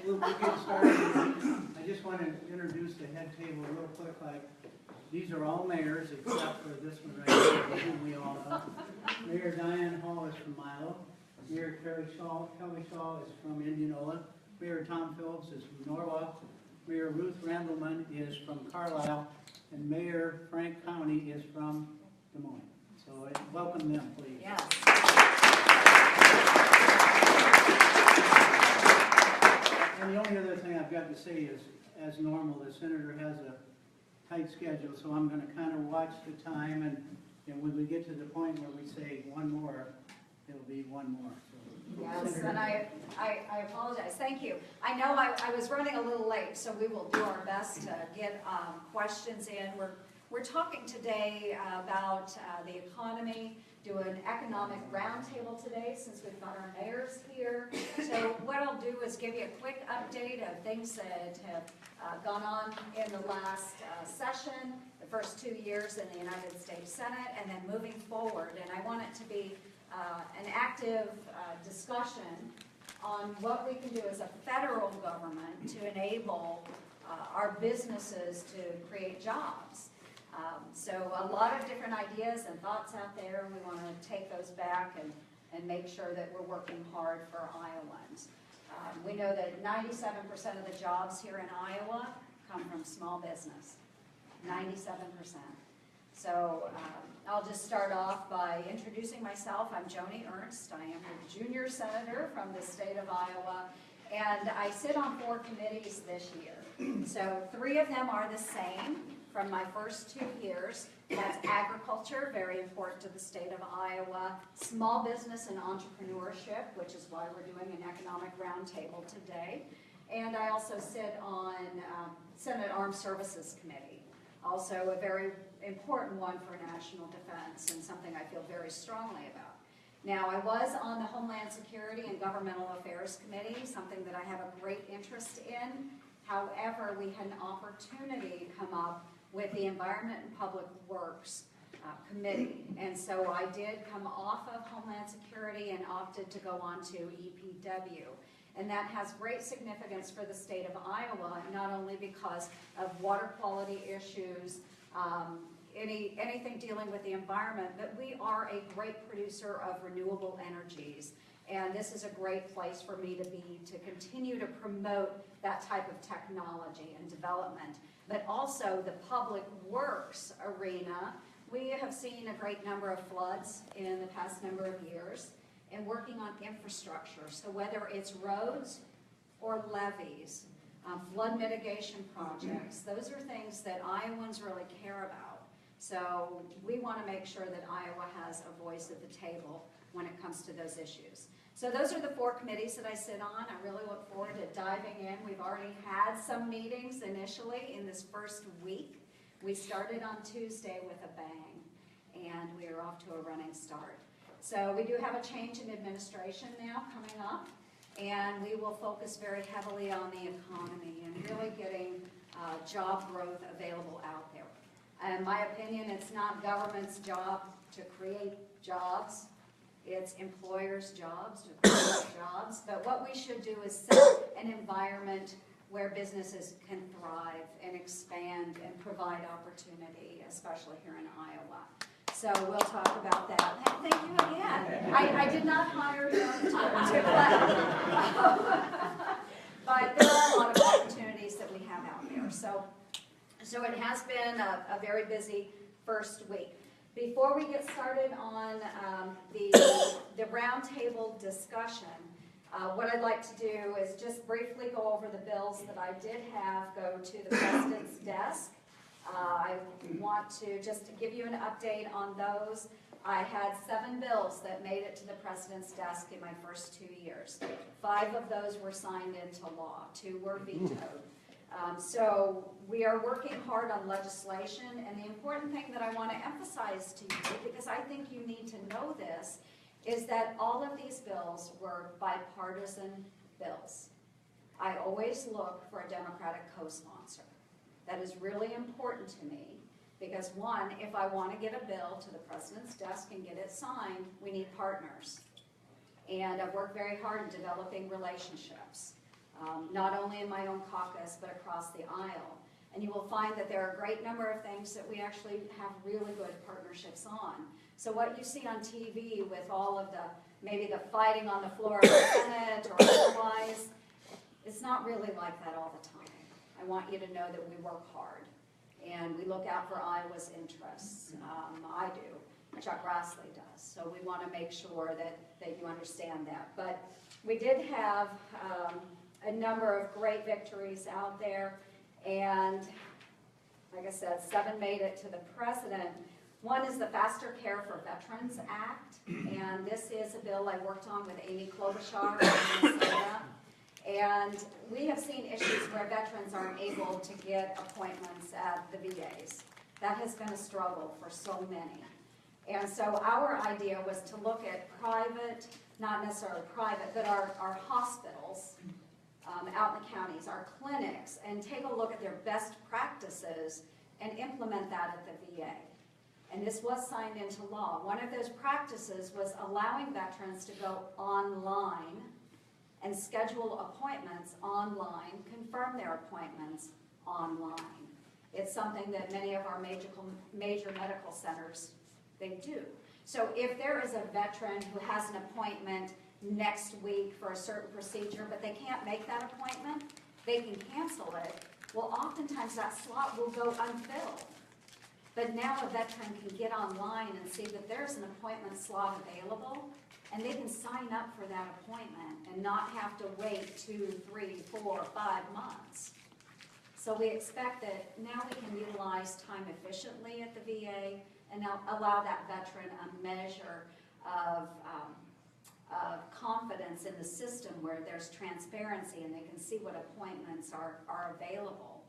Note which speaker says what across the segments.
Speaker 1: We'll get started. I just want to introduce the head table real quick. These are all mayors except for this one right here, whom we all know. Mayor Diane Hall is from Milo. Mayor Kelly Shaw is from Indianola. Mayor Tom Phillips is from Norwalk. Mayor Ruth Randleman is from Carlisle. And Mayor Frank County is from Des Moines. So welcome them, please.
Speaker 2: Yes.
Speaker 1: And the only other thing I've got to say is, as normal, the senator has a tight schedule, so I'm going to kind of watch the time, and when we get to the point where we say one more, it'll be one more. So,
Speaker 2: Yes,
Speaker 1: Senator.
Speaker 2: and I apologize. Thank you. I know I was running a little late, so we will do our best to get questions in. We're talking today about the economy, do an economic roundtable today since we've got our mayors here. So what I'll do is give you a quick update of things that have gone on in the last session, the first 2 years in the United States Senate, and then moving forward. And I want it to be an active discussion on what we can do as a federal government to enable our businesses to create jobs. So a lot of different ideas and thoughts out there, and we want to take those back and make sure that we're working hard for Iowans. We know that 97% of the jobs here in Iowa come from small business, 97%. So I'll just start off by introducing myself. I'm Joni Ernst. I am the junior senator from the state of Iowa, and I sit on 4 committees this year. So 3 of them are the same from my first 2 years. That's agriculture, very important to the state of Iowa, small business and entrepreneurship, which is why we're doing an economic roundtable today. And I also sit on Senate Armed Services Committee, also a very important one for national defense and something I feel very strongly about. Now, I was on the Homeland Security and Governmental Affairs Committee, something that I have a great interest in. However, we had an opportunity come up with the Environment and Public Works Committee. And so I did come off of Homeland Security and opted to go on to EPW. And that has great significance for the state of Iowa, not only because of water quality issues, anything dealing with the environment, but we are a great producer of renewable energies. And this is a great place for me to be, to continue to promote that type of technology and development. But also the public works arena, we have seen a great number of floods in the past number of years, and working on infrastructure. So whether it's roads or levees, flood mitigation projects, those are things that Iowans really care about. So we want to make sure that Iowa has a voice at the table when it comes to those issues. So those are the 4 committees that I sit on. I really look forward to diving in. We've already had some meetings initially in this first week. We started on Tuesday with a bang, and we are off to a running start. So we do have a change in administration now coming up, and we will focus very heavily on the economy and really getting job growth available out there. In my opinion, it's not government's job to create jobs. It's employers' jobs to create jobs. But what we should do is set an environment where businesses can thrive and expand and provide opportunity, especially here in Iowa. So we'll talk about that. Thank you again. I did not hire you to clap. But there are a lot of opportunities that we have out there. So it has been a very busy first week. Before we get started on the roundtable discussion, what I'd like to do is just briefly go over the bills that I did have go to the President's desk. I want to just give you an update on those. I had 7 bills that made it to the President's desk in my first 2 years. 5 of those were signed into law, 2 were vetoed. So we are working hard on legislation, and the important thing that I want to emphasize to you, because I think you need to know this, is that all of these bills were bipartisan bills. I always look for a Democratic co-sponsor. That is really important to me because, one, if I want to get a bill to the President's desk and get it signed, we need partners. And I've worked very hard in developing relationships, not only in my own caucus, but across the aisle. And you will find that there are a great number of things that we actually have really good partnerships on. So what you see on TV with all of the, maybe the fighting on the floor of the Senate or otherwise, it's not really like that all the time. I want you to know that we work hard and we look out for Iowa's interests. I do, Chuck Grassley does. So we want to make sure that you understand that. But we did have a number of great victories out there. And like I said, 7 made it to the president. One is the Faster Care for Veterans Act. And this is a bill I worked on with Amy Klobuchar in Minnesota. And we have seen issues where veterans aren't able to get appointments at the VAs. That has been a struggle for so many. And so our idea was to look at private, not necessarily private, but our hospitals out in the counties, our clinics, and take a look at their best practices and implement that at the VA. And this was signed into law. One of those practices was allowing veterans to go online and schedule appointments online, confirm their appointments online. It's something that many of our major medical centers, they do. So if there is a veteran who has an appointment next week for a certain procedure, but they can't make that appointment, they can cancel it. Well, oftentimes that slot will go unfilled. But now a veteran can get online and see that there's an appointment slot available, and they can sign up for that appointment and not have to wait 2, 3, 4, 5 months. So we expect that now we can utilize time efficiently at the VA and now allow that veteran a measure of confidence in the system where there's transparency and they can see what appointments are available,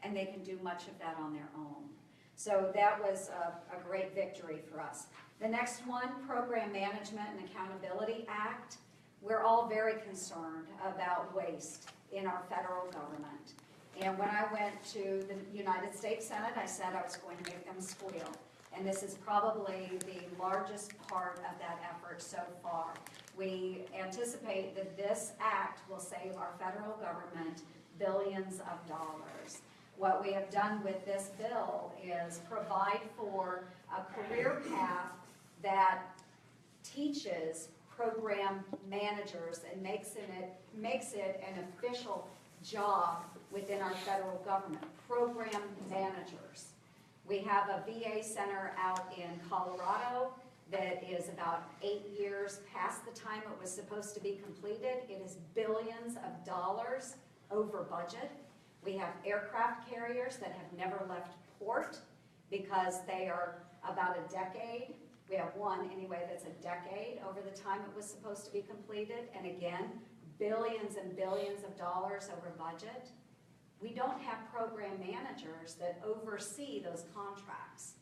Speaker 2: and they can do much of that on their own. So that was a great victory for us. The next one, Program Management and Accountability Act. We're all very concerned about waste in our federal government. And when I went to the United States Senate, I said I was going to make them squeal. And this is probably the largest part of that effort so far. We anticipate that this act will save our federal government billions of dollars. What we have done with this bill is provide for a career path that teaches program managers and makes it an official job within our federal government, program managers. We have a VA center out in Colorado that is about 8 years past the time it was supposed to be completed. It is billions of dollars over budget. We have aircraft carriers that have never left port because they are about a decade. We have one anyway that's a decade over the time it was supposed to be completed. And again, billions and billions of dollars over budget. We don't have program managers that oversee those contracts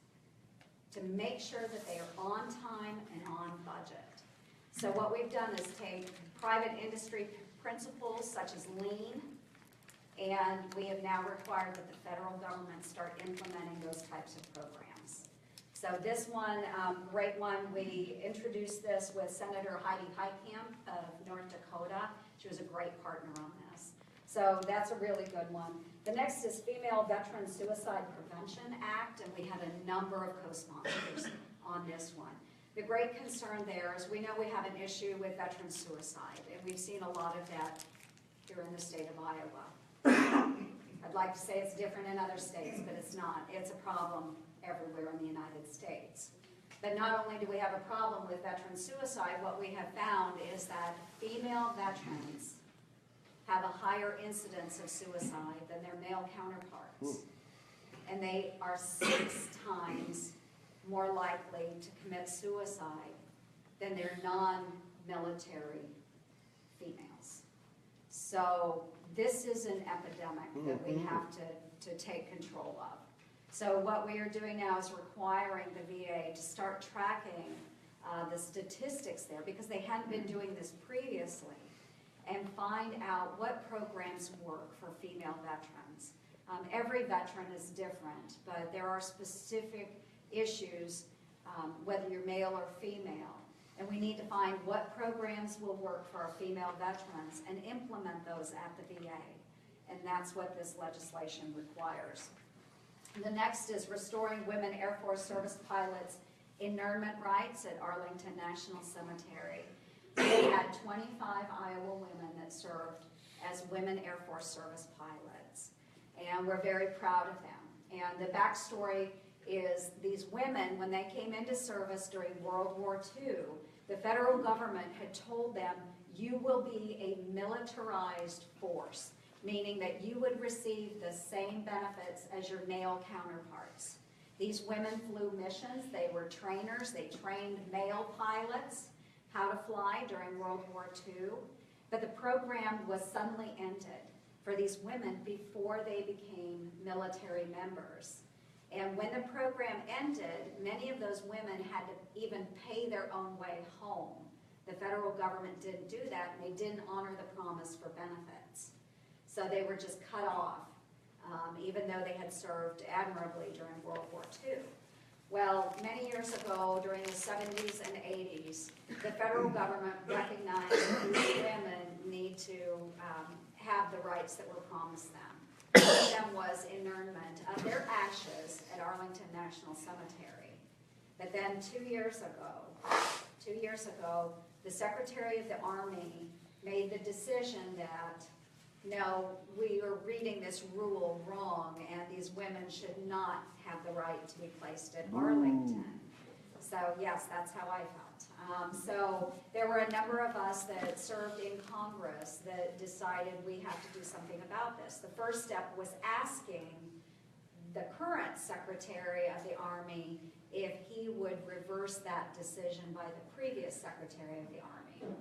Speaker 2: to make sure that they are on time and on budget. So what we've done is take private industry principles such as lean, and we have now required that the federal government start implementing those types of programs. So this one, great one, we introduced this with Senator Heidi Heitkamp of North Dakota. She was a great partner on this. So that's a really good one. The next is Female Veteran Suicide Prevention Act, and we had a number of co-sponsors on this one. The great concern there is we know we have an issue with veteran suicide, and we've seen a lot of that here in the state of Iowa. I'd like to say it's different in other states, but it's not. It's a problem everywhere in the United States. But not only do we have a problem with veteran suicide, what we have found is that female veterans have a higher incidence of suicide than their male counterparts. And they are 6 times more likely to commit suicide than their non-military females. So this is an epidemic that we have to take control of. So what we are doing now is requiring the VA to start tracking the statistics there, because they hadn't been doing this previously, and find out what programs work for female veterans. Every veteran is different, but there are specific issues, whether you're male or female. And we need to find what programs will work for our female veterans and implement those at the VA. And that's what this legislation requires. The next is restoring women Air Force service pilots' internment rights at Arlington National Cemetery. We had 25 Iowa women that served as women Air Force service pilots. And we're very proud of them. And the backstory is these women, when they came into service during World War II, the federal government had told them, you will be a militarized force, meaning that you would receive the same benefits as your male counterparts. These women flew missions, they were trainers, they trained male pilots how to fly during World War II, but the program was suddenly ended for these women before they became military members. And when the program ended, many of those women had to even pay their own way home. The federal government didn't do that, and they didn't honor the promise for benefits. So they were just cut off, even though they had served admirably during World War II. Well, many years ago, during the 70s and 80s, the federal government recognized that these women need to have the rights that were promised them. One of them was internment of their ashes at Arlington National Cemetery. But then 2 years ago, the Secretary of the Army made the decision that, no, we are reading this rule wrong, and these women should not have the right to be placed at Arlington. So yes, that's how I felt. So there were a number of us that served in Congress that decided we have to do something about this. The first step was asking the current Secretary of the Army if he would reverse that decision by the previous Secretary of the Army.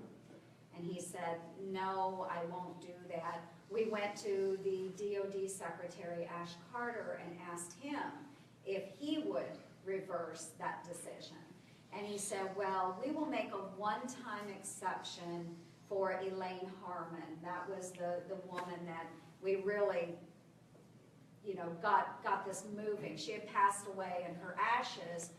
Speaker 2: And he said, no, I won't do that. We went to the DOD Secretary, Ash Carter, and asked him if he would reverse that decision. And he said, well, we will make a one-time exception for Elaine Harmon. That was the woman that we really, got this moving. She had passed away, and her ashes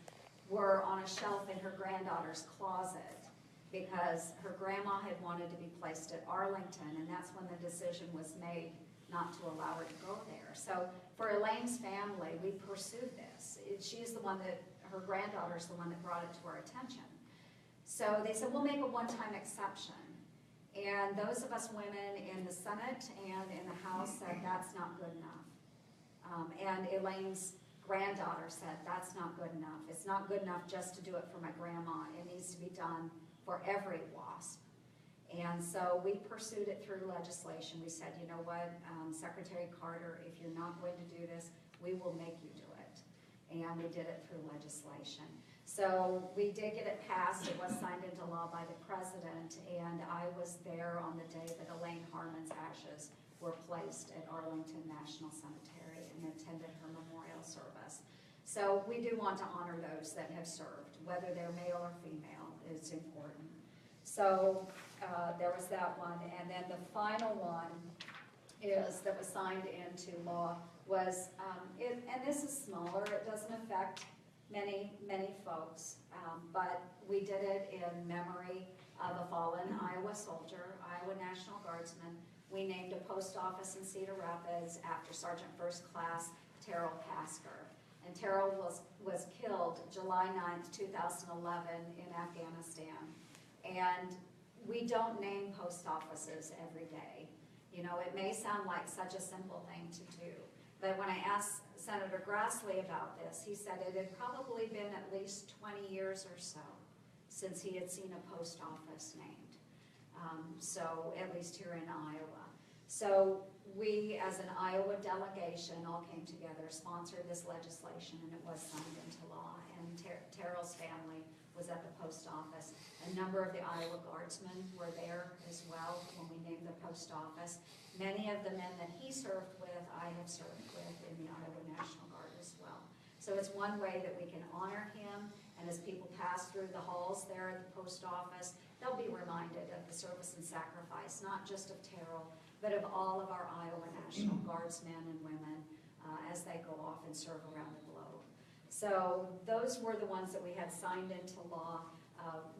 Speaker 2: were on a shelf in her granddaughter's closet because her grandma had wanted to be placed at Arlington, and that's when the decision was made not to allow her to go there. So for Elaine's family, we pursued this. She's the one that, her granddaughter's the one that brought it to our attention. So they said, we'll make a one-time exception. And those of us women in the Senate and in the House said, that's not good enough. And Elaine's granddaughter said, that's not good enough. It's not good enough just to do it for my grandma. It needs to be done for every WASP. And so we pursued it through legislation. We said, you know what, Secretary Carter, if you're not going to do this, we will make you do it. And we did it through legislation. So we did get it passed. It was signed into law by the president, and I was there on the day that Elaine Harmon's ashes were placed at Arlington National Cemetery and attended her memorial service. So we do want to honor those that have served, whether they're male or female. It's important. So there was that one, and then the final one that was signed into law was, and this is smaller, it doesn't affect many folks, but we did it in memory of a fallen Iowa soldier, Iowa National Guardsman. We named a post office in Cedar Rapids after Sergeant First Class Terrell Pasker. And Terrell was killed July 9th, 2011 in Afghanistan. And we don't name post offices every day. It may sound like such a simple thing to do. But when I asked Senator Grassley about this, he said it had probably been at least 20 years or so since he had seen a post office named. So at least here in Iowa. So we, as an Iowa delegation, all came together, sponsored this legislation, and it was signed into law. And Terrell's family was at the post office. A number of the Iowa Guardsmen were there as well when we named the post office. Many of the men that he served with, I have served with in the Iowa National Guard as well. So it's one way that we can honor him, and as people pass through the halls there at the post office, they'll be reminded of the service and sacrifice, not just of Terrell, but of all of our Iowa National Guardsmen and women as they go off and serve around the globe. So those were the ones that we had signed into law.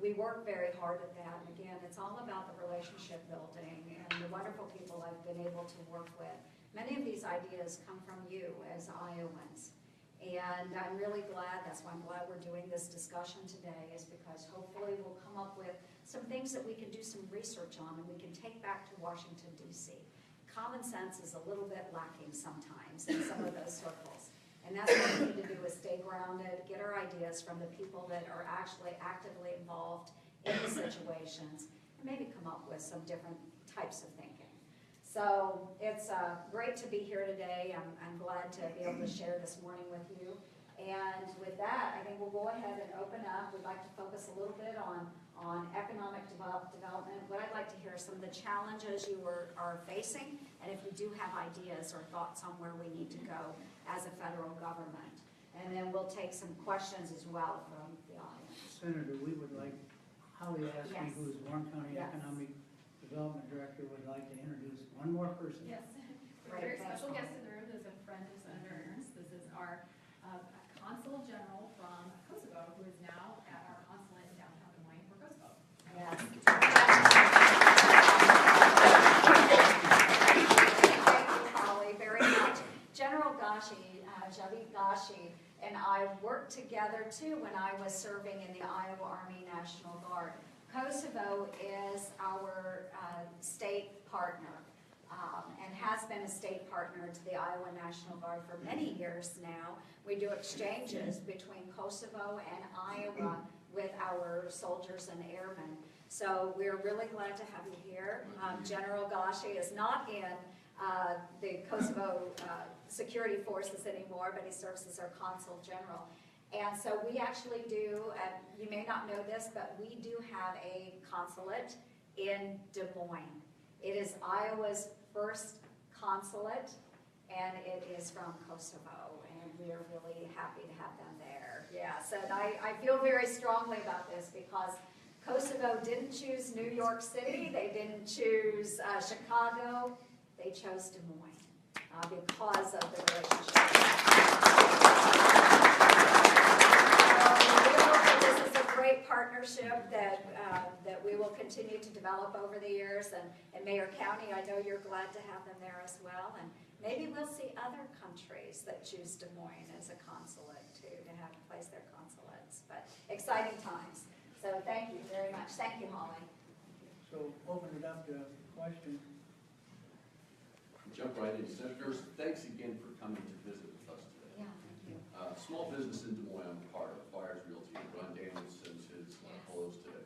Speaker 2: We work very hard at that, and again, it's all about the relationship building and the wonderful people I've been able to work with. Many of these ideas come from you as Iowans, and I'm really glad, that's why I'm glad we're doing this discussion today, is because hopefully we'll come up with some things that we can do some research on and we can take back to Washington, D.C. Common sense is a little bit lacking sometimes in some of those circles. And that's what we need to do, is stay grounded, get our ideas from the people that are actually actively involved in the situations, and maybe come up with some different types of thinking. So it's great to be here today. I'm glad to be able to share this morning with you. And with that, I think we'll go ahead and open up. We'd like to focus a little bit on economic development. What I'd like to hear are some of the challenges you are facing, and if you do have ideas or thoughts on where we need to go as a federal government. And then we'll take some questions as well from the audience.
Speaker 1: Senator, we would like, Holly Ashley,
Speaker 2: Yes.
Speaker 1: who is Warren County
Speaker 2: Yes.
Speaker 1: Economic Development Director, would like to introduce one more person.
Speaker 3: Yes, a very special guest in the room is a friend of Senator Ernst. This is our Consul General from Kosovo, who is now at our consulate in downtown Des Moines for Kosovo.
Speaker 2: Yes. Thank you, Holly, very much. General Gashi, Javid Gashi, and I worked together too when I was serving in the Iowa Army National Guard. Kosovo is our state partner and has been a state partner to the Iowa National Guard for many years now. We do exchanges between Kosovo and Iowa with our soldiers and airmen. So we're really glad to have you here. General Gashi is not in the Kosovo security forces anymore, but he serves as our consul general. And so we actually do, you may not know this, but we do have a consulate in Des Moines. It is Iowa's first consulate, and it is from Kosovo, and we are really happy to have them there. Yeah, so I feel very strongly about this because Kosovo didn't choose New York City, they didn't choose Chicago, they chose Des Moines because of the relationship. This is a great partnership that we will continue to develop over the years, and Mayor County, I know you're glad to have them there as well, and maybe we'll see other countries that choose Des Moines as a consulate too, to have place their consulates, but exciting times. So thank you very much. Thank you, Holly.
Speaker 1: So open it up to questions.
Speaker 4: Jump right in. Senators, thanks again for coming to visit with us today.
Speaker 2: Yeah, thank you.
Speaker 4: Small business in Des Moines, I'm part of Flyers Realty, and Ron Daniels since his hellos today.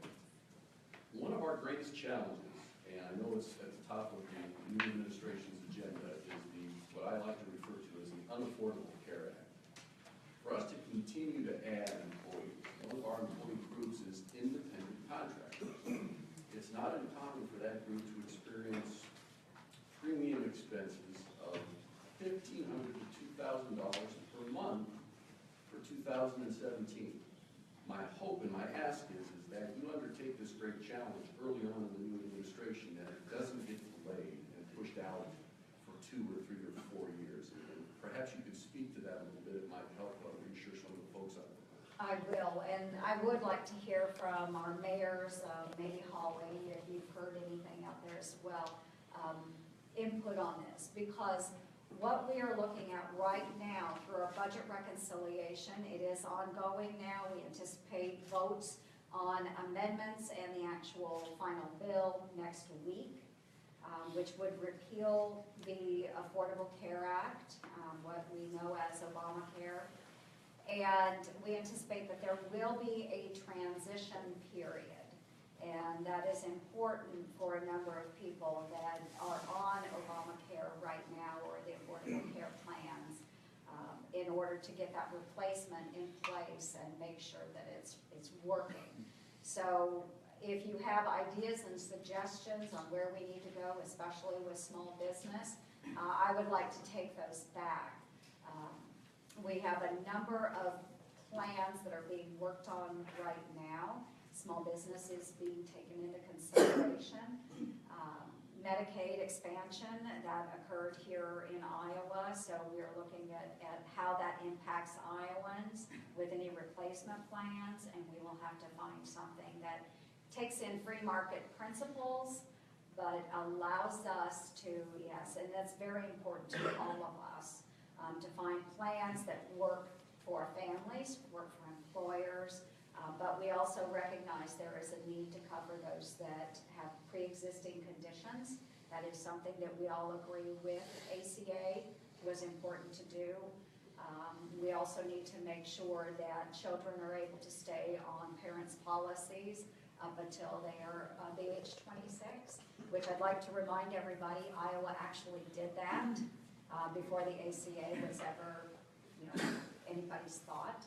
Speaker 4: One of our greatest challenges, and I know it's at the top of the new administration's agenda, is what I like to refer to as the Unaffordable Care Act. For us to continue to add employees, one of our employee groups is independent contractors. It's not uncommon for that group to experience premium expenses of $1,500 to $2,000 per month for 2017. My hope and my ask is that you undertake this great challenge early on in the new administration, that it doesn't get delayed and pushed out for 2 or 3 or 4 years. And perhaps you could speak to that a little bit. It might help reassure some of the folks out there.
Speaker 2: I will, and I would like to hear from our mayors, maybe Holly, if you've heard anything out there as well, input on this, because what we are looking at right now through our budget reconciliation, it is ongoing now. We anticipate votes on amendments and the actual final bill next week, which would repeal the Affordable Care Act, what we know as Obamacare. And we anticipate that there will be a transition period. And that is important for a number of people that are on Obamacare right now, or the Affordable Care plans, in order to get that replacement in place and make sure that it's working. So if you have ideas and suggestions on where we need to go, especially with small business, I would like to take those back. We have a number of plans that are being worked on right now. Small business is being taken into consideration. Medicaid expansion that occurred here in Iowa, so we're looking at how that impacts Iowans with any replacement plans, and we will have to find something that takes in free market principles, but allows us to, yes, and that's very important to all of us, to find plans that work for families, work for employers, but we also recognize there is a need to cover those that have pre-existing conditions. That is something that we all agree with. ACA was important to do. We also need to make sure that children are able to stay on parents' policies up until they are the age 26, which I'd like to remind everybody, Iowa actually did that before the ACA was ever, anybody's thought.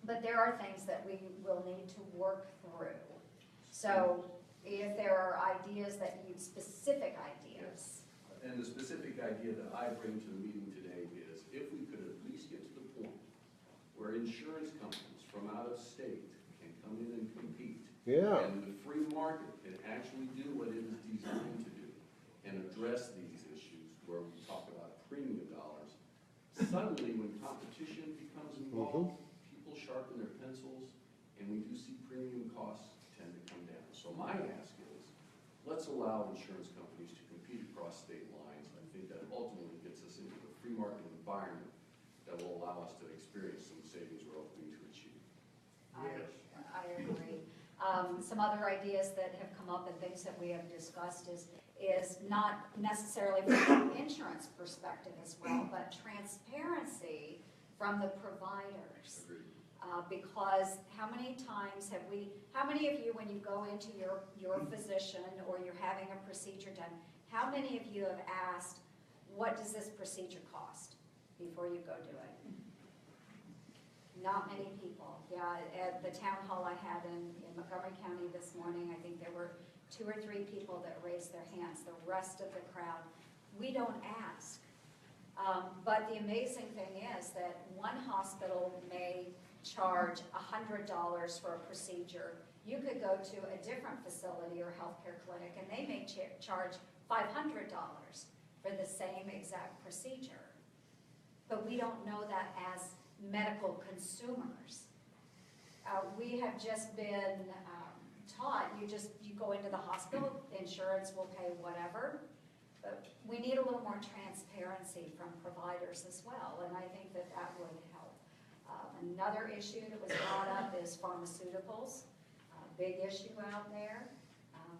Speaker 2: But there are things that we will need to work through. So if there are ideas that you, specific ideas.
Speaker 4: And the specific idea that I bring to the meeting today is if we could at least get to the point where insurance companies from out of state can come in and compete.
Speaker 5: Yeah.
Speaker 4: And the free market can actually do what it is designed to do and address these issues where we talk about premium dollars. Suddenly, when competition becomes involved, people sharpen their pencils, and we do see premium costs tend to come down. So my ask is, let's allow insurance companies to compete across state lines. I think that ultimately gets us into a free market environment that will allow us to experience some savings we're hoping to achieve.
Speaker 2: I agree. Some other ideas that have come up and things that we have discussed is not necessarily from an insurance perspective as well, but transparency from the providers.
Speaker 4: Agreed.
Speaker 2: Because how many times how many of you, when you go into your physician or you're having a procedure done, how many of you have asked, what does this procedure cost before you go do it? Not many people. Yeah, at the town hall I had in Montgomery County this morning, I think there were 2 or 3 people that raised their hands. The rest of the crowd, we don't ask. But the amazing thing is that one hospital may charge $100 for a procedure. You could go to a different facility or healthcare clinic and they may charge $500 for the same exact procedure. But we don't know that as medical consumers. We have just been taught, you go into the hospital, insurance will pay whatever, but we need a little more transparency from providers as well, and I think that would help. Another issue that was brought up is pharmaceuticals, big issue out there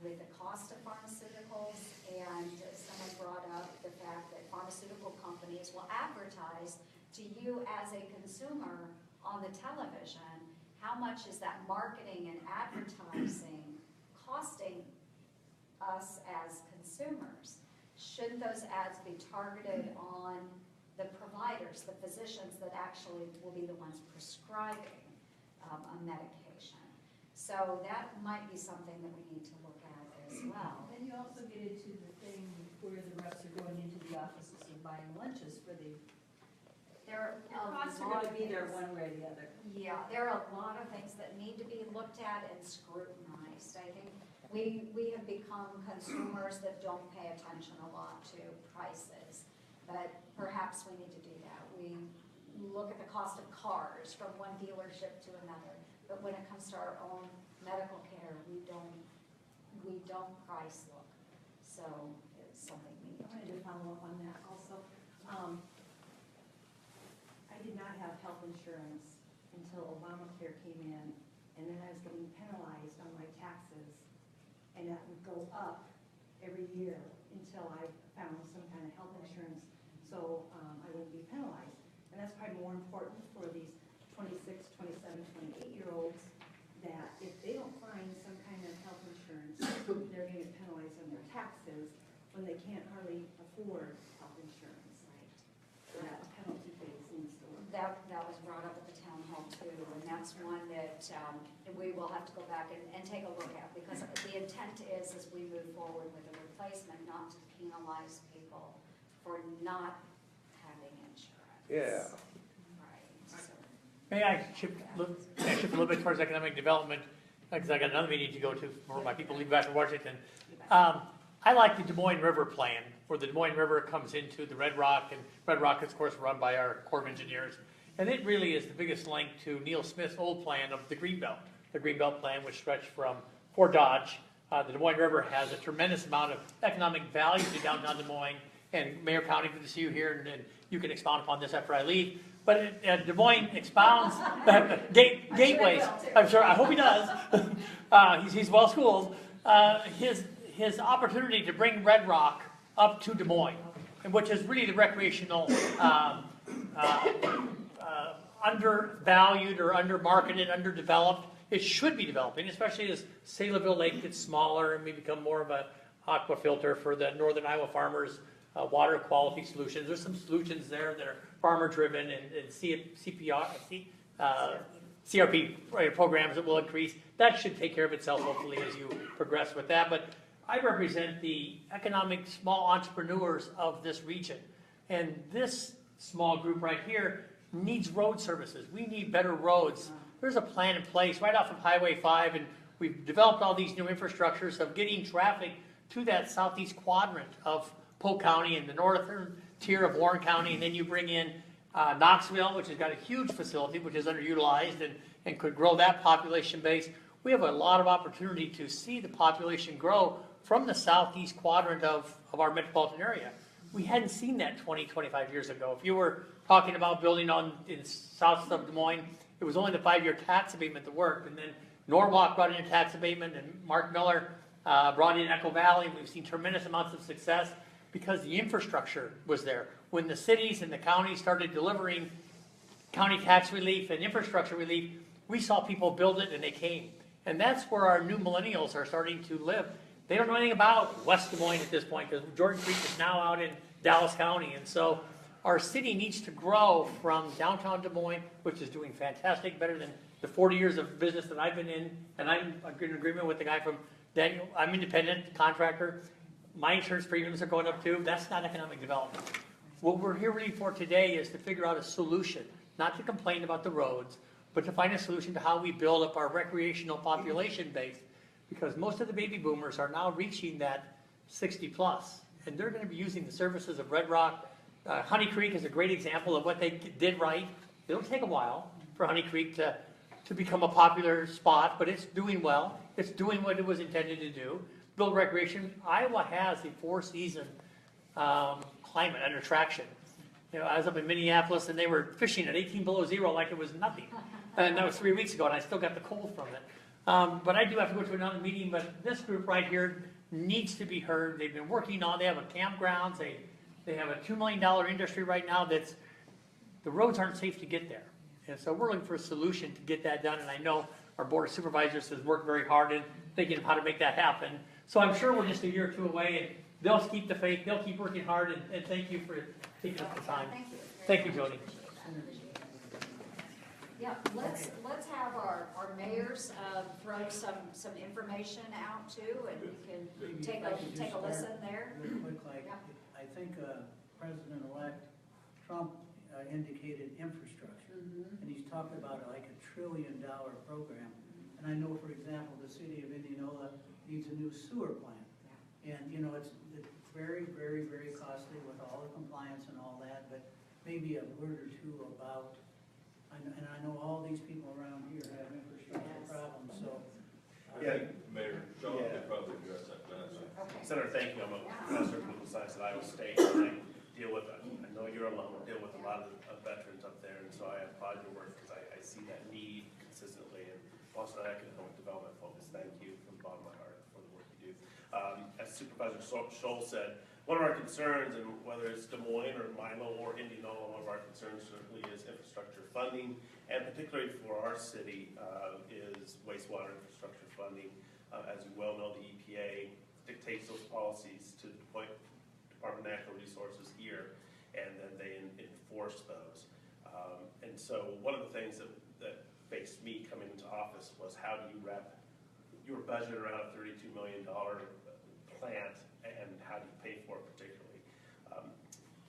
Speaker 2: with the cost of pharmaceuticals, and someone brought up the fact that pharmaceutical companies will advertise to you as a consumer on the television, how much is that marketing and advertising costing us as consumers? Shouldn't those ads be targeted on the providers, the physicians that actually will be the ones prescribing a medication? So that might be something that we need to look at as well.
Speaker 6: Then you also get into the thing where the reps are going into the offices and buying lunches for the,
Speaker 2: There
Speaker 6: your
Speaker 2: are
Speaker 6: costs
Speaker 2: a
Speaker 6: are
Speaker 2: lot
Speaker 6: gonna
Speaker 2: of
Speaker 6: be there
Speaker 2: things.
Speaker 6: one way or the other.
Speaker 2: Yeah, there are a lot of things that need to be looked at and scrutinized. I think we have become consumers that don't pay attention a lot to prices, but perhaps we need to do that. We look at the cost of cars from one dealership to another, but when it comes to our own medical care, we don't price look. So it's something we need
Speaker 6: I
Speaker 2: to
Speaker 6: wanted
Speaker 2: do.
Speaker 6: to follow up on that also. I did not have health insurance until Obamacare came in, and then I was getting penalized on my taxes, and that would go up every year until I found some kind of health insurance, so I wouldn't be penalized. And that's probably more important for these 26, 27, 28-year-olds, that if they don't find some kind of health insurance, they're going to get penalized on their taxes when they can't hardly afford health insurance. So that penalty phase needs to work.
Speaker 2: That was brought up at the town hall too, and that's one that we will have to go back and take a look at, because the intent is, as we move forward with a replacement, not to penalize people for not having insurance.
Speaker 5: Yeah.
Speaker 2: Right, so,
Speaker 7: May I shift a little bit towards economic development?
Speaker 5: because I got another meeting to go to for my people leaving back to Washington. I like the Des Moines River plan, where the Des Moines River comes into the Red Rock, and Red Rock is, of course, run by our Corps of Engineers. And it really is the biggest link to Neil Smith's old plan of the Greenbelt. The Greenbelt plan, which stretched from Fort Dodge. The Des Moines River has a tremendous amount of economic value to downtown Des Moines. And Mayor County, good to see you here, and you can expound upon this after I leave. But Des Moines expounds gateways. I'm sure, I hope he does. He's well schooled. His opportunity to bring Red Rock up to Des Moines, and which is really the recreational undervalued or undermarketed, underdeveloped. It should be developing, especially as Saylorville Lake gets smaller and we become more of a aqua filter for the northern Iowa farmers. Water quality solutions. There's some solutions there that are farmer driven and CRP programs that will increase. That should take care of itself hopefully as you progress with that. But I represent the economic small entrepreneurs of this region. And this small group right here needs road services. We need better roads. There's a plan in place right off of Highway 5, and we've developed all these new infrastructures of getting traffic to that southeast quadrant of Polk County and the northern tier of Warren County, and then you bring in Knoxville, which has got a huge facility, which is underutilized and could grow that population base. We have a lot of opportunity to see the population grow from the southeast quadrant of our metropolitan area. We hadn't seen that 20, 25 years ago. If you were talking about building in south of Des Moines, it was only the 5-year tax abatement that worked, and then Norwalk brought in tax abatement, and Mark Miller brought in Echo Valley. We've seen tremendous amounts of success because the infrastructure was there. When the cities and the counties started delivering county tax relief and infrastructure relief, we saw people build it and they came. And that's where our new millennials are starting to live. They don't know anything about West Des Moines at this point because Jordan Creek is now out in Dallas County. And so our city needs to grow from downtown Des Moines, which is doing fantastic, better than the 40 years of business that I've been in. And I'm in agreement with the guy from Daniel. I'm independent contractor. My insurance premiums are going up too. That's not economic development. What we're here really for today is to figure out a solution, not to complain about the roads, but to find a solution to how we build up our recreational population base. Because most of the baby boomers are now reaching that 60 plus, and they're going to be using the services of Red Rock. Honey Creek is a great example of what they did right. It'll take a while for Honey Creek to become a popular spot, but it's doing well. It's doing what it was intended to do. Build recreation. Iowa has a 4-season climate and attraction. You know, I was up in Minneapolis and they were fishing at 18 below zero like it was nothing. And that was 3 weeks ago and I still got the cold from it. But I do have to go to another meeting, but this group right here needs to be heard. They've been working on, they have a campgrounds, they have a $2 million industry right now that's, the roads aren't safe to get there. And so we're looking for a solution to get that done. And I know our board of supervisors has worked very hard in thinking of how to make that happen. So I'm sure we're just a year or two away, and they'll keep the faith, they'll keep working hard, and thank you for taking up the time. Thank you, Joni.
Speaker 2: Yeah, let's have our mayors throw some information out too, and you can take a listen there.
Speaker 1: Real quick, like, I think President-elect Trump indicated infrastructure, and he's talked about like $1 trillion program. And I know, for example, the city of Indianola needs a new sewer plant. And, you know, it's very, very, very costly with all the compliance and all that, but maybe a word or two about, and I know all these people around here have infrastructure problems, so.
Speaker 7: Yeah, Mayor, John could probably address that.
Speaker 2: Okay.
Speaker 8: Senator, thank you. I'm a professor of political science at Iowa State, and I deal with, I know you're alone, I deal with a lot of veterans up there, and so I applaud your work because I see that need consistently, and also that economic development focus. Thank you from the bottom of my heart for the work you do. As Supervisor Scholl said, one of our concerns, and whether it's Des Moines or Milo or Indianola, one of our concerns certainly is infrastructure funding, and particularly for our city is wastewater infrastructure funding. As you well know, the EPA dictates those policies to the Department of Natural Resources here, and then they enforce those. And so one of the things that faced me coming into office was how do you wrap your budget around a $32 million plant, and how do you pay for it particularly?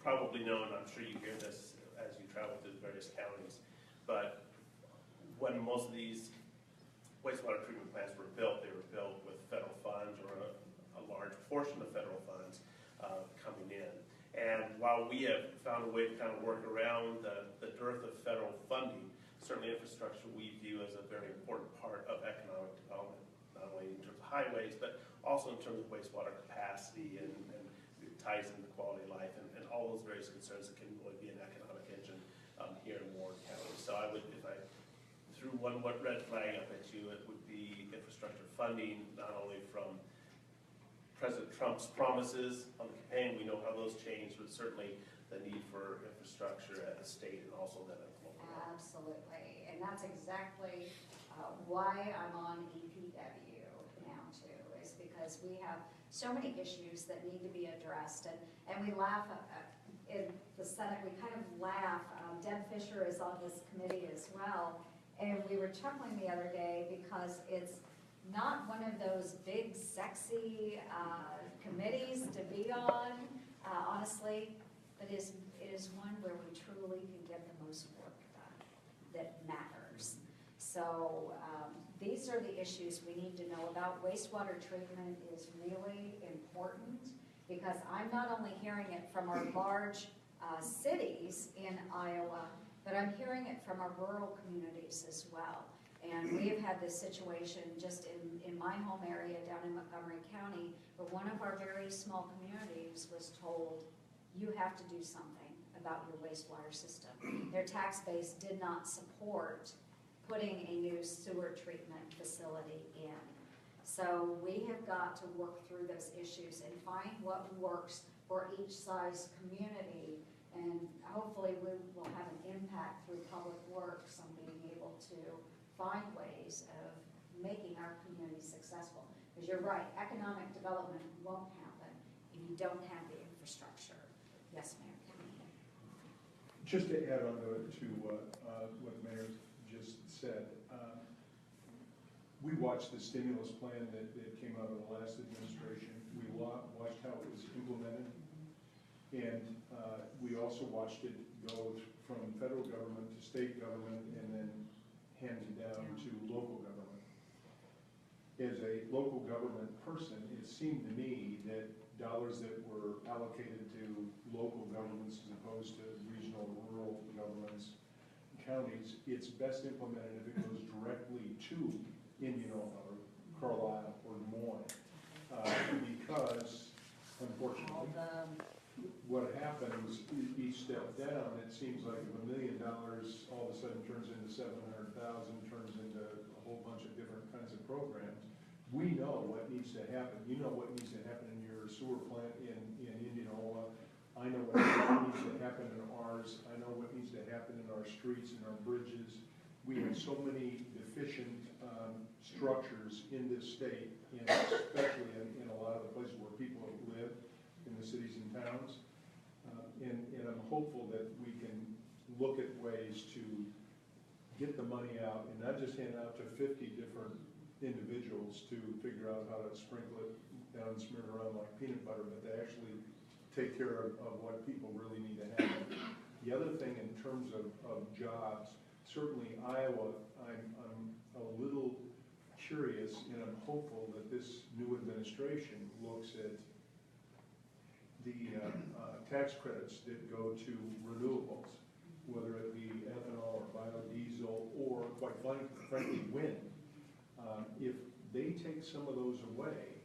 Speaker 8: Probably known, I'm sure you hear this as you travel through the various counties, but when most of these wastewater treatment plants portion of federal funds coming in. And while we have found a way to kind of work around the dearth of federal funding, certainly infrastructure we view as a very important part of economic development, not only in terms of highways, but also in terms of wastewater capacity and it ties into quality of life and all those various concerns that can really be an economic engine here in Warren County. So I would, if I threw one red flag up at you, it would be infrastructure funding, not only from President Trump's promises on the campaign, we know how those changed, but certainly the need for infrastructure at the state and also then at the local level.
Speaker 2: Absolutely, and that's exactly why I'm on EPW now too, is because we have so many issues that need to be addressed, and we laugh in the Senate, we kind of laugh. Deb Fisher is on this committee as well, and we were chuckling the other day because it's not one of those big, sexy committees to be on, honestly, but it is one where we truly can get the most work done that matters. So these are the issues we need to know about. Wastewater treatment is really important because I'm not only hearing it from our large cities in Iowa, but I'm hearing it from our rural communities as well. And we have had this situation just in my home area down in Montgomery County, where one of our very small communities was told, you have to do something about your wastewater system. Their tax base did not support putting a new sewer treatment facility in. So we have got to work through those issues and find what works for each size community, and hopefully we will have an impact through public works on being able to find ways of making our community successful. Because you're right, economic development won't happen if you don't have the infrastructure. Yes, Mayor.
Speaker 9: Just to add on to what the Mayor just said, we watched the stimulus plan that came out of the last administration. We watched how it was implemented, and we also watched it go from federal government to state government and then handed down to local government. As a local government person, it seemed to me that dollars that were allocated to local governments as opposed to regional and rural governments, counties, it's best implemented if it goes directly to Indianola or Carlisle or Des Moines. Because, unfortunately, what happens, each step down, it seems like if $1 million all of a sudden turns into 700,000, turns into a whole bunch of different kinds of programs. We know what needs to happen. You know what needs to happen in your sewer plant in Indianola. I know what needs to happen in ours. I know what needs to happen in our streets and our bridges. We have so many deficient structures in this state, and especially in a lot of the places where people live, in the cities and towns. And I'm hopeful that we can look at ways to get the money out and not just hand out to 50 different individuals to figure out how to sprinkle it down and smear it around like peanut butter, but to actually take care of what people really need to have. The other thing in terms of jobs, certainly Iowa, I'm a little curious and I'm hopeful that this new administration looks at the tax credits that go to renewables, whether it be ethanol or biodiesel or, quite frankly, wind. If they take some of those away,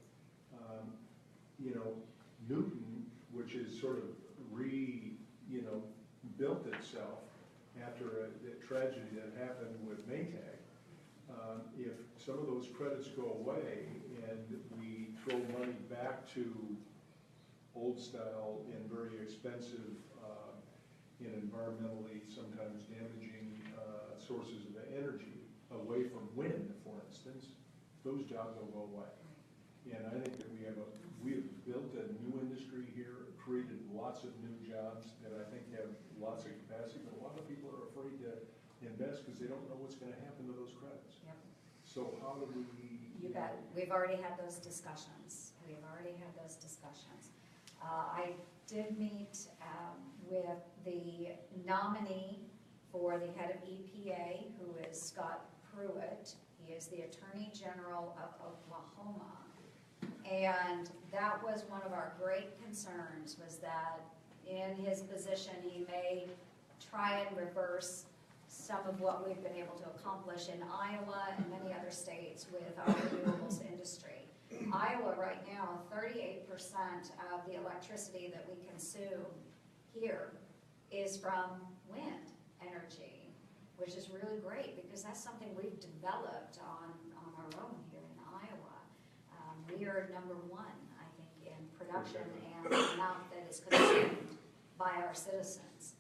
Speaker 9: Newton, which is sort of built itself after the tragedy that happened with Maytag, if some of those credits go away and we throw money back to old style and very expensive and environmentally sometimes damaging sources of energy away from wind, for instance, those jobs will go away. And I think that we have built a new industry here, created lots of new jobs that I think have lots of capacity, but a lot of people are afraid to invest because they don't know what's going to happen to those credits.
Speaker 2: Yep.
Speaker 9: So how do we?
Speaker 2: You bet. We've already had those discussions. I did meet with the nominee for the head of EPA, who is Scott Pruitt. He is the Attorney General of Oklahoma. And that was one of our great concerns, was that in his position, he may try and reverse some of what we've been able to accomplish in Iowa and many other states with our renewables industry. Iowa right now, 38% of the electricity that we consume here is from wind energy, which is really great because that's something we've developed on our own here in Iowa. We are number one, I think, in production and the amount that is consumed by our citizens.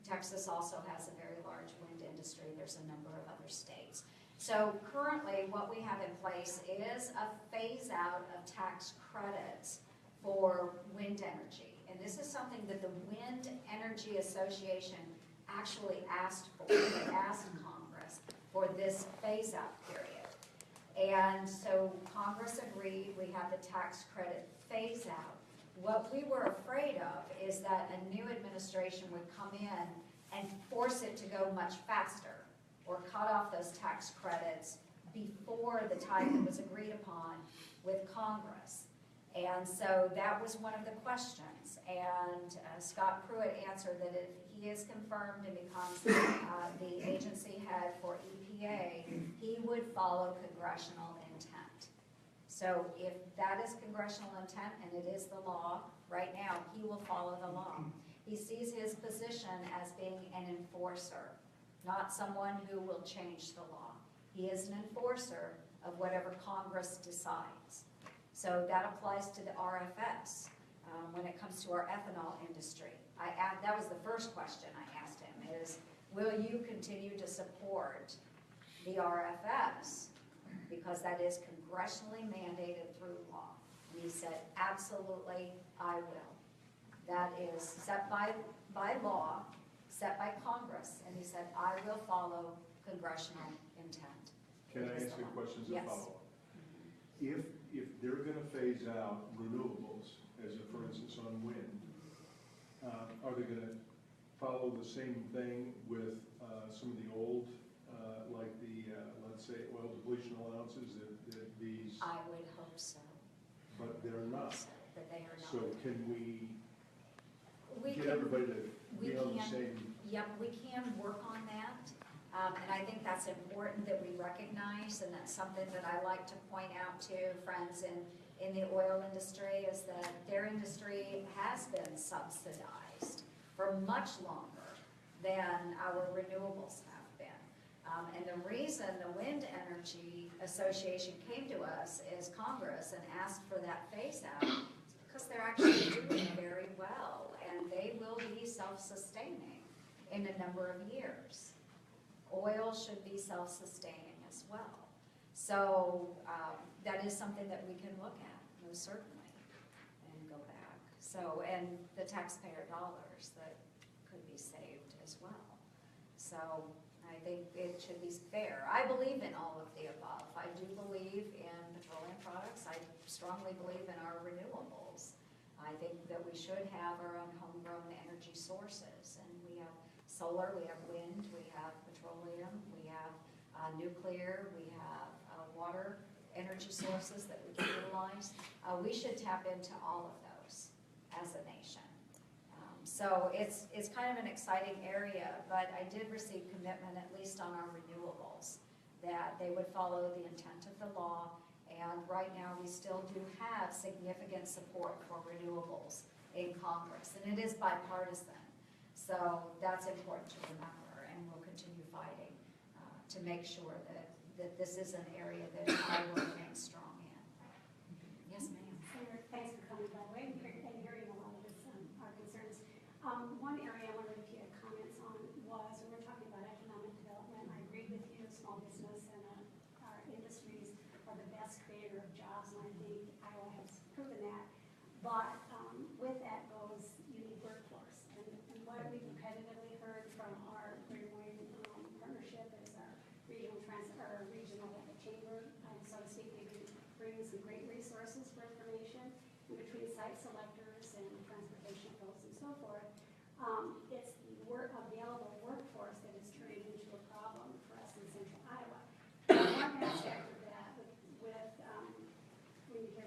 Speaker 2: Texas also has a very large wind industry. There's a number of other states. So currently what we have in place is a phase out of tax credits for wind energy. And this is something that the Wind Energy Association actually asked for. They asked Congress for this phase out period. And so Congress agreed. We have the tax credit phase out. What we were afraid of is that a new administration would come in and force it to go much faster or cut off those tax credits before the time that was agreed upon with Congress. And so that was one of the questions. And Scott Pruitt answered that if he is confirmed and becomes the agency head for EPA, he would follow congressional intent. So if that is congressional intent, and it is the law, right now, he will follow the law. He sees his position as being an enforcer, not someone who will change the law. He is an enforcer of whatever Congress decides. So that applies to the RFS when it comes to our ethanol industry. That was the first question I asked him is, will you continue to support the RFS? Because that is congressionally mandated through law. And he said, absolutely, I will. That is set by law, set by Congress. And he said, I will follow congressional intent.
Speaker 9: Can I ask you a question as a
Speaker 2: Yes.
Speaker 9: follow-up? If they're gonna phase out renewables, as a, for instance on wind, are they gonna follow the same thing with some of the old, like the, let's say, oil depletion allowances that these,
Speaker 2: I would hope so.
Speaker 9: but they're not.
Speaker 2: That they are not.
Speaker 9: So can we
Speaker 2: We
Speaker 9: get
Speaker 2: can-
Speaker 9: everybody to
Speaker 2: we
Speaker 9: be on the
Speaker 2: can-
Speaker 9: same?
Speaker 2: Yep, we can work on that. And I think that's important that we recognize, and that's something that I like to point out to friends in the oil industry, is that their industry has been subsidized for much longer than our renewables have been. And the reason the Wind Energy Association came to us is Congress and asked for that phase out is because they're actually doing very well, and they will be self-sustaining in a number of years. Oil should be self-sustaining as well. So that is something that we can look at, most certainly, and go back. So, and the taxpayer dollars that could be saved as well. So I think it should be fair. I believe in all of the above. I do believe in petroleum products. I strongly believe in our renewables. I think that we should have our own homegrown energy sources. And we have solar, we have wind, we have petroleum, we have nuclear, we have water energy sources that we can utilize. We should tap into all of those as a nation. So it's kind of an exciting area, but I did receive commitment, at least on our renewables, that they would follow the intent of the law. And right now, we still do have significant support for renewables in Congress, and it is bipartisan. So that's important to remember, and we'll continue fighting to make sure that this is an area that I will remain strong in. Yes, ma'am.
Speaker 10: Senator, thanks for coming, by the way, and hearing a lot of this, our concerns. One area I wondered if you had comments on was, when we're talking about economic development, I agree with you, small business and our industries are the best creator of jobs, and I think Iowa has proven that. But with that goes, you need workforce. And what we've repetitively heard from our Greater Wayne partnership is our regional chamber, so to speak. They bring some great resources for information in between site selectors and transportation folks and so forth. It's the available workforce that is turning into a problem for us in central Iowa. One aspect of that, with when you hear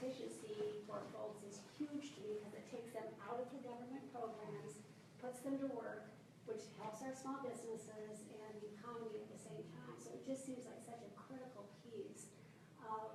Speaker 10: efficiency for folks is huge to me because it takes them out of the government programs, puts them to work, which helps our small businesses and the economy at the same time. So it just seems like such a critical piece of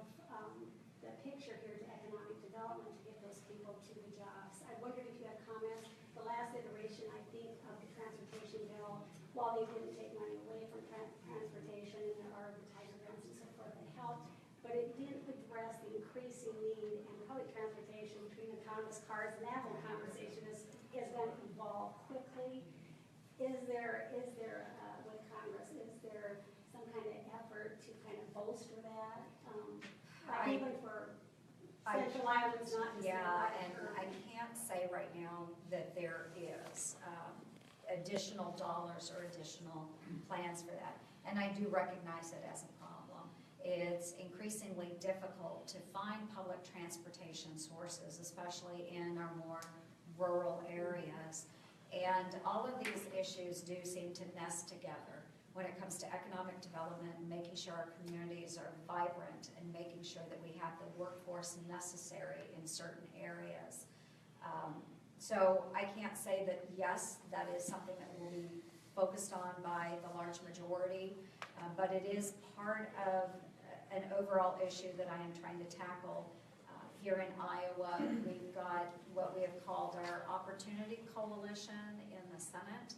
Speaker 10: the picture here to economic development to get those people to the jobs. I wondered if you had comments. The last iteration, I think, of the transportation bill, while they didn't take money away from transportation, and there are the Tiger grants and so forth that helped, but it didn't address the increasing need in public transportation between autonomous cars, and that whole conversation is going to evolve quickly. Is there with Congress, is there some kind of effort to kind of bolster that? Even for Central Islands, not just
Speaker 2: Yeah, and I can't say right now that there is additional dollars or additional plans for that. And I do recognize it as a problem. It's increasingly difficult to find public transportation sources, especially in our more rural areas. And all of these issues do seem to nest together when it comes to economic development and making sure our communities are vibrant and making sure that we have the workforce necessary in certain areas. So I can't say that, yes, that is something that will be focused on by the large majority, but it is part of an overall issue that I am trying to tackle. Here in Iowa, we've got what we have called our Opportunity Coalition in the Senate,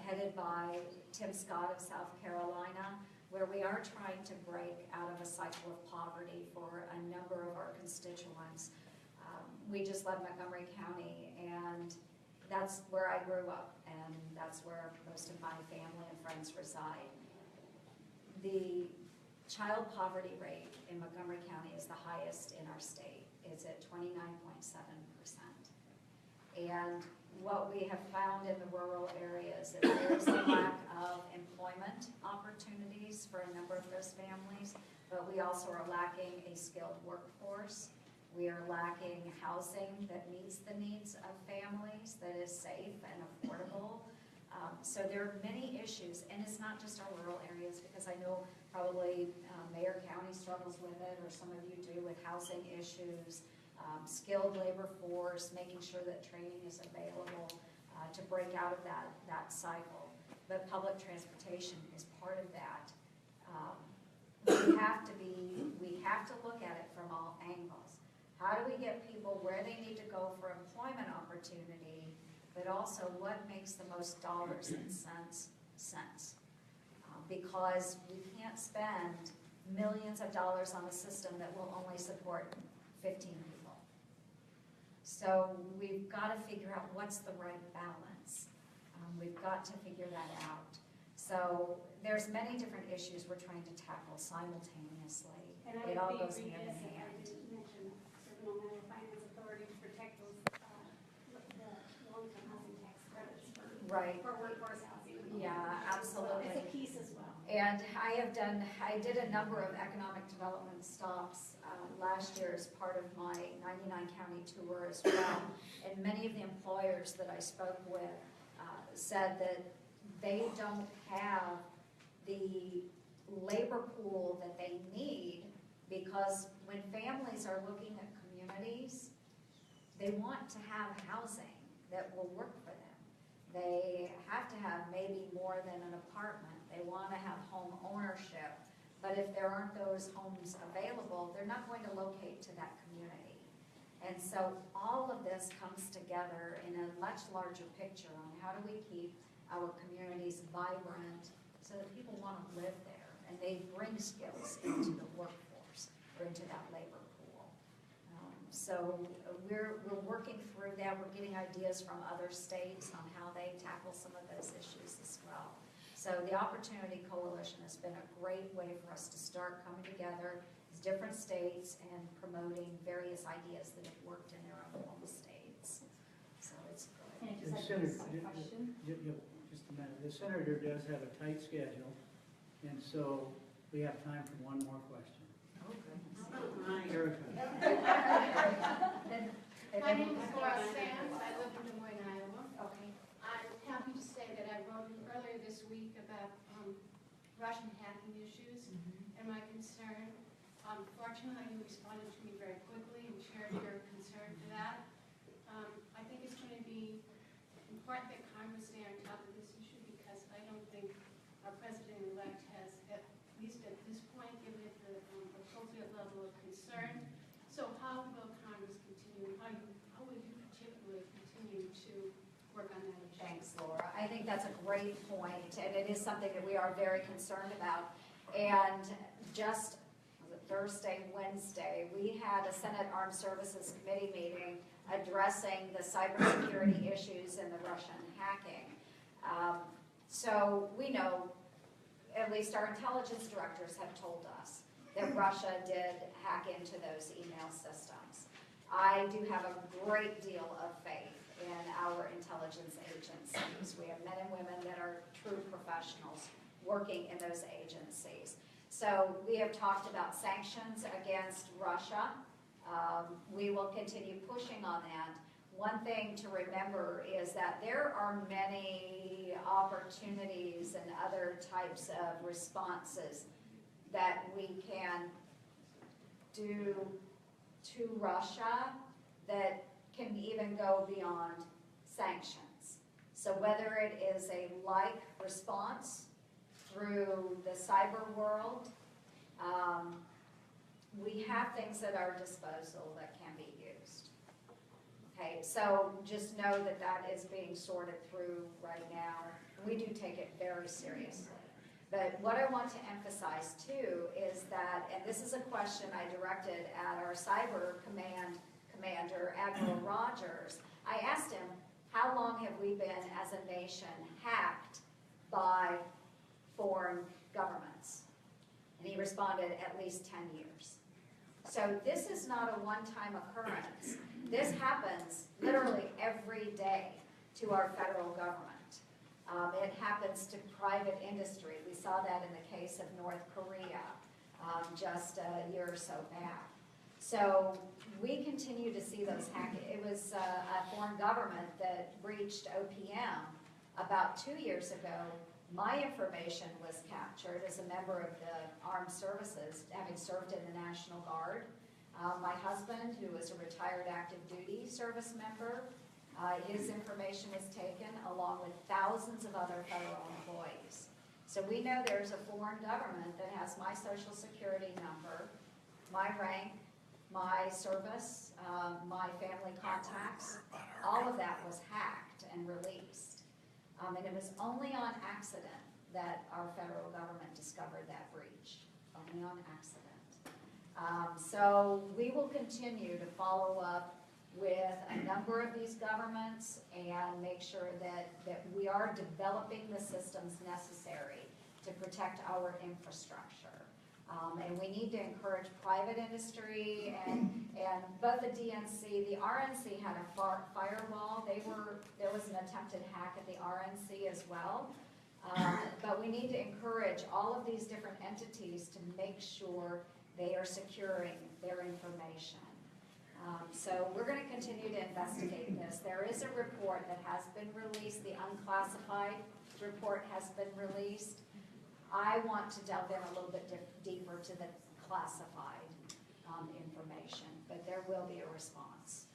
Speaker 2: headed by Tim Scott of South Carolina, where we are trying to break out of a cycle of poverty for a number of our constituents. We just left Montgomery County, and that's where I grew up, and that's where most of my family and friends reside. The child poverty rate in Montgomery County is the highest in our state. It's at 29.7%. And what we have found in the rural areas is there's a lack of employment opportunities for a number of those families, but we also are lacking a skilled workforce. We are lacking housing that meets the needs of families, that is safe and affordable. So there are many issues, and it's not just our rural areas, because I know probably Mayor County struggles with it, or some of you do, with housing issues, skilled labor force, making sure that training is available to break out of that cycle. But public transportation is part of that. We have to look at it from all angles. How do we get people where they need to go for employment opportunity, but also what makes the most dollars and cents? Because we can't spend millions of dollars on a system that will only support 15 people. So we've got to figure out what's the right balance. We've got to figure that out. So there's many different issues we're trying to tackle simultaneously.
Speaker 10: And I
Speaker 2: It all
Speaker 10: would
Speaker 2: goes
Speaker 10: be
Speaker 2: hand in
Speaker 10: remiss if I
Speaker 2: hand.
Speaker 10: didn't mention Seminole Mountain Finance Authority to protect those, the long-term housing tax credits
Speaker 2: Right.
Speaker 10: for workforce housing.
Speaker 2: Yeah, absolutely.
Speaker 10: It's a piece as well.
Speaker 2: And I did a number of economic development stops last year as part of my 99 county tour as well. And many of the employers that I spoke with said that they don't have the labor pool that they need, because when families are looking at communities, they want to have housing that will work for them. They have to have maybe more than an apartment. They want to have home ownership. But if there aren't those homes available, they're not going to locate to that community. And so all of this comes together in a much larger picture on how do we keep our communities vibrant so that people want to live there and they bring skills into the workforce or into that labor pool. So we're working through that. We're getting ideas from other states on how they tackle some of those issues as well. So the Opportunity Coalition has been a great way for us to start coming together as different states and promoting various ideas that have worked in their own home states. So it's good.
Speaker 6: Can I
Speaker 1: The
Speaker 6: just
Speaker 1: senator,
Speaker 6: have a question?
Speaker 1: just a minute, the senator does have a tight schedule, and so we have time for one more question. Erica.
Speaker 11: My name is Laura Sands. I live in Des Moines, Iowa.
Speaker 2: Okay.
Speaker 11: I'm happy to say that I wrote earlier this week about Russian hacking issues and my concern. Fortunately, you responded to me very quickly and shared your concern for that. I think it's going to be important that Congress stay on top of this issue because I don't think our president-elect has, at least at this point, given it the appropriate level of concern. So how will Congress continue, how will you particularly continue to work on that issue?
Speaker 2: Thanks, Laura. I think that's a great point, and it is something that we are very concerned about. And just Thursday, Wednesday, we had a Senate Armed Services Committee meeting addressing the cybersecurity issues and the Russian hacking. So we know, at least our intelligence directors have told us, that Russia did hack into those email systems. I do have a great deal of faith in our intelligence agencies. We have men and women that are true professionals working in those agencies. So we have talked about sanctions against Russia. We will continue pushing on that. One thing to remember is that there are many opportunities and other types of responses that we can do to Russia that can even go beyond sanctions. So whether it is a like response through the cyber world, we have things at our disposal that can be used. Okay, so just know that that is being sorted through right now. We do take it very seriously. But what I want to emphasize too is that, and this is a question I directed at our cyber commander, Admiral Rogers. I asked him, how long have we been as a nation hacked by foreign governments? And he responded, at least 10 years. So this is not a one-time occurrence. This happens literally every day to our federal government. It happens to private industry. We saw that in the case of North Korea just a year or so back. So we continue to see those hacking. It was a foreign government that breached OPM about 2 years ago. My information was captured as a member of the armed services, having served in the National Guard. My husband, who was a retired active duty service member, his information was taken along with thousands of other federal employees. So we know there's a foreign government that has my social security number, my rank, my service, my family contacts. All of that was hacked and released. And it was only on accident that our federal government discovered that breach, only on accident. So we will continue to follow up with a number of these governments and make sure that we are developing the systems necessary to protect our infrastructure. And we need to encourage private industry and both the DNC, the RNC had a firewall. There was an attempted hack at the RNC as well. But we need to encourage all of these different entities to make sure they are securing their information. So we're going to continue to investigate this. There is a report that has been released. The unclassified report has been released. I want to delve in a little bit deeper to the classified information, but there will be a response.